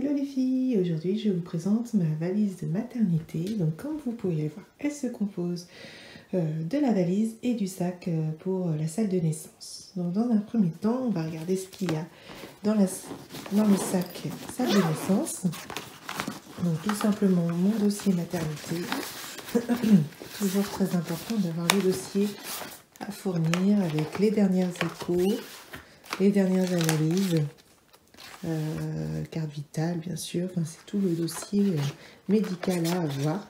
Hello les filles, aujourd'hui je vous présente ma valise de maternité. Donc comme vous pouvez le voir, elle se compose de la valise et du sac pour la salle de naissance. Donc dans un premier temps, on va regarder ce qu'il y a dans le sac salle de naissance. Donc tout simplement mon dossier maternité. Toujours très important d'avoir le dossier à fournir avec les dernières échos, les dernières analyses. Carte vitale bien sûr, enfin, c'est tout le dossier médical à avoir,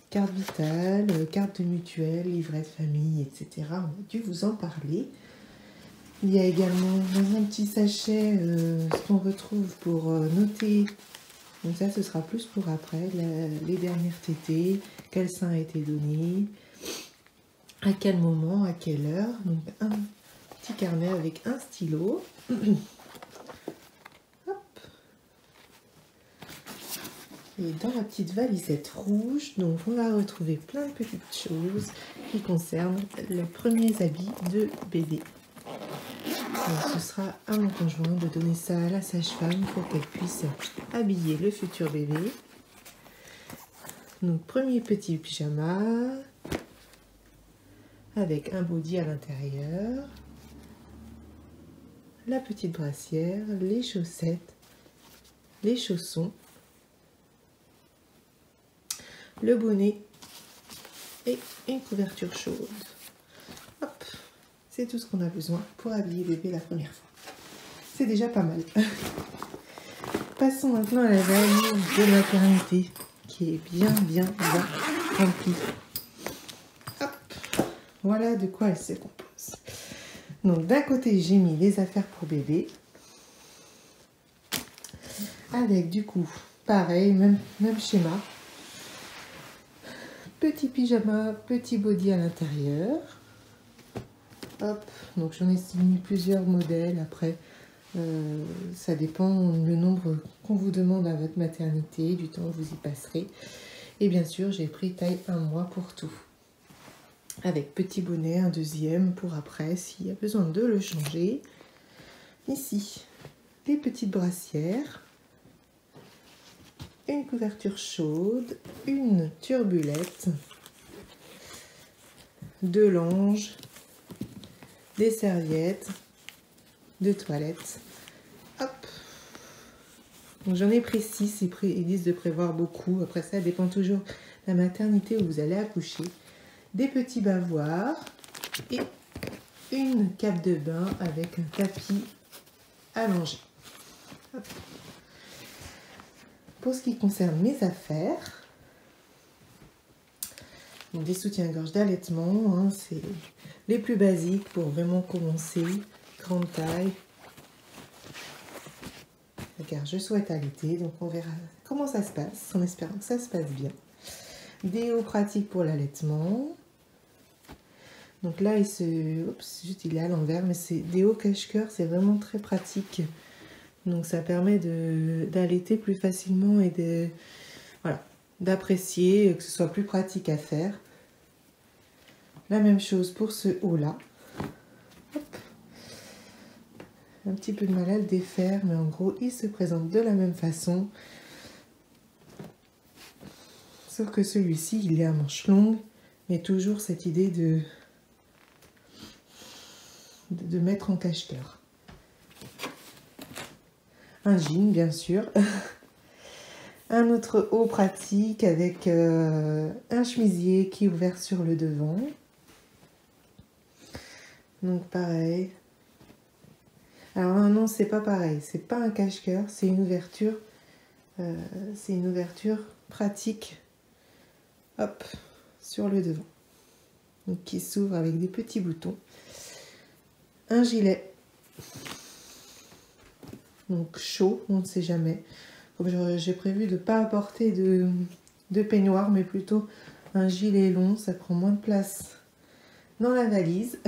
carte vitale, carte de mutuelle, livret de famille, etc. On a dû vous en parler. Il y a également dans un petit sachet ce qu'on retrouve pour noter, donc ça ce sera plus pour après, les dernières tétées, quel sein a été donné, à quel moment, à quelle heure. Donc un petit carnet avec un stylo. Et dans la petite valisette rouge, donc on va retrouver plein de petites choses qui concernent les premiers habits de bébé. Donc ce sera à mon conjoint de donner ça à la sage-femme pour qu'elle puisse habiller le futur bébé. Donc premier petit pyjama avec un body à l'intérieur, la petite brassière, les chaussettes, les chaussons, le bonnet et une couverture chaude. Hop, c'est tout ce qu'on a besoin pour habiller bébé la première fois. C'est déjà pas mal. Passons maintenant à la valise de maternité qui est bien remplie. Hop, voilà de quoi elle se compose. Donc d'un côté j'ai mis les affaires pour bébé avec du coup pareil, même schéma. Petit pyjama, petit body à l'intérieur. Hop, donc j'en ai mis plusieurs modèles. Après, ça dépend le nombre qu'on vous demande à votre maternité, du temps que vous y passerez. Et bien sûr, j'ai pris taille 1 mois pour tout. Avec petit bonnet, un deuxième pour après, s'il y a besoin de le changer. Ici, les petites brassières. Une couverture chaude, une turbulette, 2 langes, des serviettes, 2 toilettes. Hop. Donc j'en ai pris 6, ils disent de prévoir beaucoup. Après ça dépend toujours de la maternité où vous allez accoucher. Des petits bavoirs et une cape de bain avec un tapis allongé. Hop. Pour ce qui concerne mes affaires, donc des soutiens-gorge d'allaitement, hein, c'est les plus basiques pour vraiment commencer, grande taille. Car je souhaite allaiter, donc on verra comment ça se passe, en espérant que ça se passe bien. Déo pratique pour l'allaitement. Donc là, il est à l'envers, mais c'est déo cache-cœur, c'est vraiment très pratique. Donc ça permet d'allaiter plus facilement et d'apprécier, que ce soit plus pratique à faire. La même chose pour ce haut-là. Un petit peu de mal à le défaire, mais en gros, il se présente de la même façon. Sauf que celui-ci, il est à manches longues, mais toujours cette idée de mettre en cache-cœur. Un jean, bien sûr. Un autre haut pratique avec un chemisier qui est ouvert sur le devant. Donc pareil. Alors non, c'est pas pareil. C'est pas un cache-cœur, c'est une ouverture. C'est une ouverture pratique. Hop, sur le devant. Donc qui s'ouvre avec des petits boutons. Un gilet. Donc chaud, on ne sait jamais. Comme j'ai prévu de ne pas apporter de peignoir, mais plutôt un gilet long, ça prend moins de place dans la valise.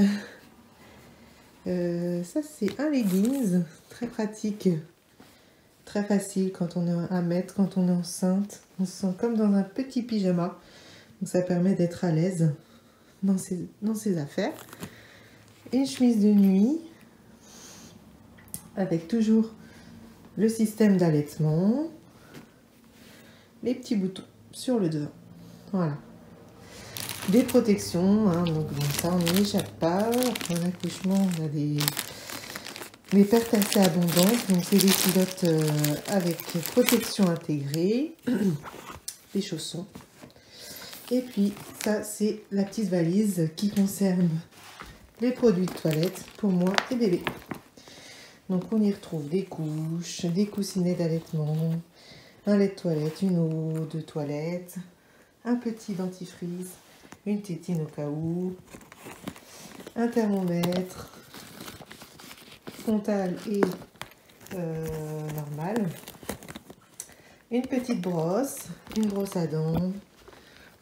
Ça c'est un leggings, très pratique, très facile quand on est à mettre, quand on est enceinte. On se sent comme dans un petit pyjama, donc ça permet d'être à l'aise dans ses affaires. Une chemise de nuit, avec toujours le système d'allaitement, les petits boutons sur le devant. Voilà. Des protections, hein, donc bon, ça on n'y échappe pas. Après l'accouchement, on a des pertes assez abondantes, donc c'est des culottes avec protection intégrée, des chaussons. Et puis ça c'est la petite valise qui concerne les produits de toilette pour moi et bébé. Donc on y retrouve des couches, des coussinets d'allaitement, un lait de toilette, une eau de toilette, un petit dentifrice, une tétine au cas où, un thermomètre frontal et normal, une petite brosse, une brosse à dents,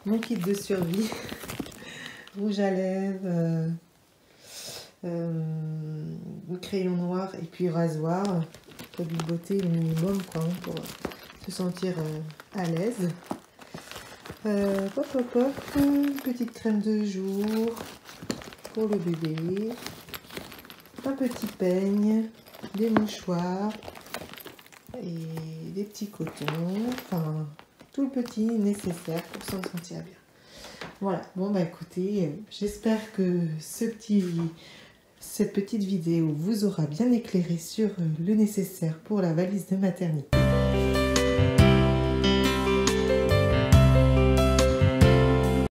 mon kit de survie, rouge à lèvres, crayon noir et puis rasoir, produit de beauté le minimum quoi, hein, pour se sentir à l'aise. Une petite crème de jour pour le bébé, un petit peigne, des mouchoirs et des petits cotons, enfin tout le petit nécessaire pour s'en sentir bien. Voilà, bon bah écoutez, j'espère que cette petite vidéo vous aura bien éclairé sur le nécessaire pour la valise de maternité.